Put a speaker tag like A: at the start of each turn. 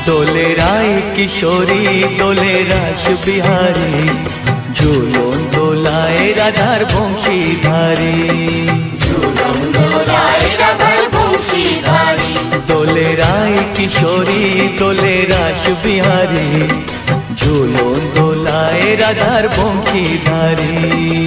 A: দোলে রায় কিশোরী দোলে রাস বিহারী, ঝুলন দোলায় রাধার বংশীধারী।
B: ঝুলন দোলায় রাধার বংশীধারী।
A: দোলে রায় কিশোরী দোলে রাস বিহারী, ঝুলন দোলায় রাধার বংশীধারী।